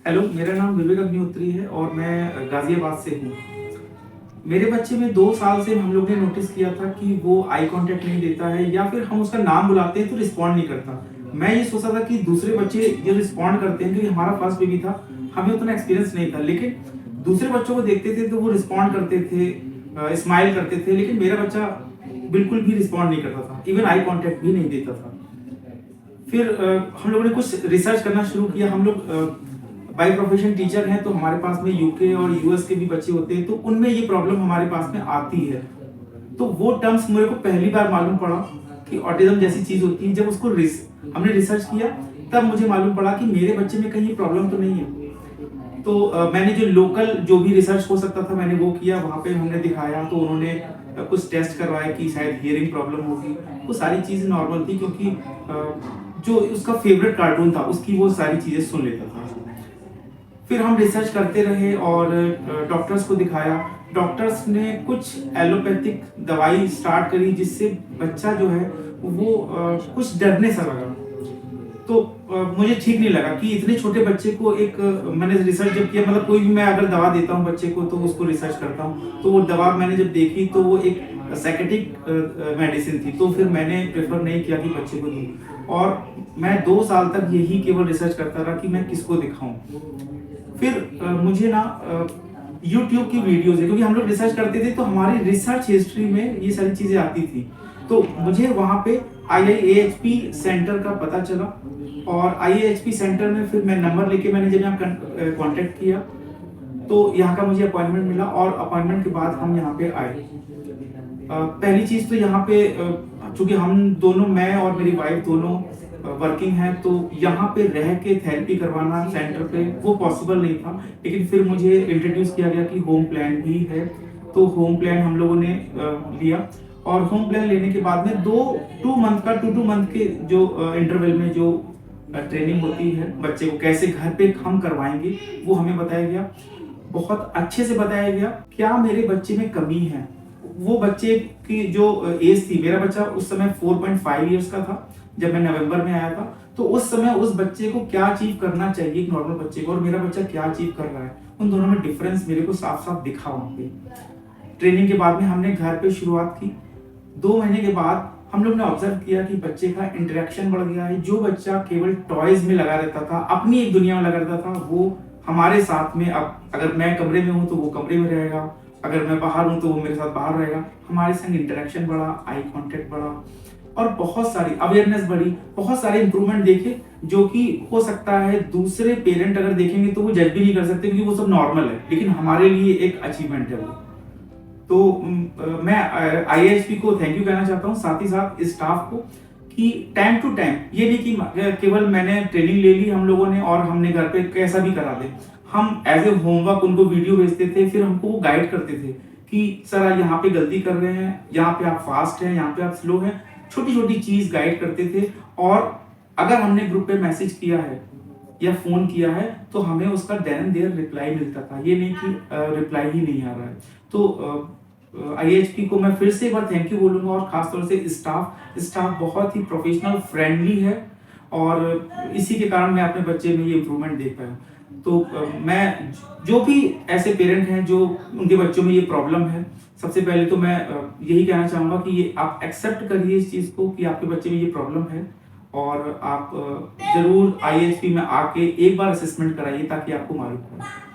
Hello, मेरा नाम विवेक अग्निहोत्री है और मैं गाज़ियाबाद से हूँ। मेरे बच्चे में 2 साल से हम लोग ने नोटिस किया था कि वो आई कॉन्टैक्ट नहीं देता है या फिर हम उसका नाम बुलाते हैं तो रिस्पॉन्ड नहीं करता। मैं ये सोचता था कि दूसरे बच्चे जो रिस्पॉन्ड करते हैं, क्योंकि हमारा फर्स्ट बेबी था, हमें उतना एक्सपीरियंस नहीं था। लेकिन दूसरे बच्चों को देखते थे तो वो रिस्पॉन्ड करते थे, स्माइल करते थे, लेकिन मेरा बच्चा बिल्कुल भी रिस्पॉन्ड नहीं करता था, इवन आई कॉन्टैक्ट भी नहीं देता था। फिर हम लोगों ने कुछ रिसर्च करना शुरू किया। हम लोग बाय प्रोफेशन टीचर हैं, तो हमारे पास में यूके और यूएस के भी बच्चे होते हैं, तो उनमें ये प्रॉब्लम हमारे पास में आती है। तो वो टर्म्स मेरे को पहली बार मालूम पड़ा कि ऑटिज्म जैसी चीज होती है। जब उसको हमने रिसर्च किया, तब मुझे मालूम पड़ा कि मेरे बच्चे में कहीं ये प्रॉब्लम तो नहीं है। तो मैंने जो लोकल जो भी रिसर्च हो सकता था मैंने वो किया, वहाँ पे हमने दिखाया, तो उन्होंने कुछ टेस्ट करवाया कि शायद हियरिंग प्रॉब्लम होगी। वो सारी चीज़ें नॉर्मल थी, क्योंकि जो उसका फेवरेट कार्टून था उसकी वो सारी चीज़ें सुन लेता था। फिर हम रिसर्च करते रहे और डॉक्टर्स को दिखाया। डॉक्टर्स ने कुछ एलोपैथिक दवाई स्टार्ट करी, जिससे बच्चा जो है वो कुछ डरने सा लगा। तो मुझे ठीक नहीं लगा कि इतने छोटे बच्चे को मैंने रिसर्च जब किया, मतलब कोई भी मैं अगर दवा देता हूँ बच्चे को तो उसको रिसर्च करता हूँ, तो वो दवा मैंने जब देखी तो वो एक साइकेट्रिक मेडिसिन थी। तो फिर मैंने प्रेफर नहीं किया कि बच्चे को दूँ, और मैं 2 साल तक यही केवल रिसर्च करता रहा कि मैं किसको दिखाऊं। फिर मुझे ना यूट्यूब की वीडियोस है, क्योंकि हम लोग रिसर्च करते थे तो हमारी रिसर्च हिस्ट्री में ये सारी चीजें आती थी। तो मुझे वहाँ पे IIAHP सेंटर का पता चला, और IIHP सेंटर में फिर मैं नंबर लेके मैंने जब यहाँ कांटेक्ट किया, तो यहाँ का मुझे अपॉइंटमेंट मिला, और अपॉइंटमेंट के बाद हम यहाँ पे आए। पहली चीज तो यहाँ पे चूंकि हम दोनों, मैं और मेरी वाइफ दोनों वर्किंग है, तो यहाँ पे रह के थेरेपी करवाना सेंटर पे वो पॉसिबल नहीं था। लेकिन फिर मुझे इंट्रोड्यूस किया गया कि होम प्लान भी है, तो होम प्लान हम लोगों ने लिया। और होम प्लान लेने के बाद में 2 मंथ के जो इंटरवल में जो ट्रेनिंग होती है बच्चे को कैसे घर पे हम करवाएंगे, वो हमें बताया गया। बहुत अच्छे से बताया गया क्या मेरे बच्चे में कमी है। वो बच्चे की जो एज थी, मेरा बच्चा उस समय 4.5 इयर्स का था जब मैं नवंबर में आया था, तो उस समय उस बच्चे को क्या अचीव करना चाहिए एक नॉर्मल बच्चे को, और मेरा बच्चा क्या अचीव कर रहा है, उन दोनों में डिफरेंस मेरे को साफ साफ दिखा वहां पे। ट्रेनिंग के बाद में हमने घर पे शुरुआत की। 2 महीने के बाद हम लोग ने ऑब्जर्व किया कि बच्चे का इंटरेक्शन बढ़ गया है। जो बच्चा केवल टॉयज में लगा रहता था, अपनी एक दुनिया में लगा रहता था, वो हमारे साथ में, अब अगर मैं कमरे में हूँ तो वो कमरे में रहेगा, अगर मैं बाहर हूँ तो वो मेरे साथ बाहर रहेगा। हमारे संग इंटरेक्शन बढ़ा, आई कांटेक्ट बढ़ा, और बहुत सारी अवेयरनेस बढ़ी, बहुत सारे इंप्रूवमेंट देखे, जो कि हो सकता है दूसरे पेरेंट अगर देखेंगे तो वो जज भी नहीं कर सकते, क्योंकि वो सब नॉर्मल है, लेकिन हमारे लिए एक अचीवमेंट है वो। तो मैं IIHP को थैंक यू कहना चाहता हूँ, साथ ही साथ स्टाफ को, कि टाइम टू टाइम, ये नहीं कि केवल मैंने ट्रेनिंग ले ली हम लोगों ने और हमने घर पे कैसा भी करा दे। हम एज ए होमवर्क उनको वीडियो भेजते थे, फिर हमको वो गाइड करते थे कि सर यहाँ पे गलती कर रहे हैं, यहाँ पे आप फास्ट हैं, यहाँ पे आप स्लो हैं। छोटी छोटी चीज गाइड करते थे, और अगर हमने ग्रुप पे मैसेज किया है या फोन किया है तो हमें उसका देन एंड देयर रिप्लाई मिलता था। ये नहीं कि रिप्लाई ही नहीं आ रहा है। तो IIHP को मैं फिर से एक बार थैंक यू बोलूंगा, और खासतौर से स्टाफ बहुत ही प्रोफेशनल फ्रेंडली है, और इसी के कारण मैं अपने बच्चे में ये इम्प्रूवमेंट देख पाया। तो मैं जो भी ऐसे पेरेंट हैं जो उनके बच्चों में ये प्रॉब्लम है, सबसे पहले तो मैं यही कहना चाहूंगा कि ये आप एक्सेप्ट करिए इस चीज को कि आपके बच्चे में ये प्रॉब्लम है, और आप जरूर IIHP में आके एक बार असेसमेंट कराइए ताकि आपको मालूम हो।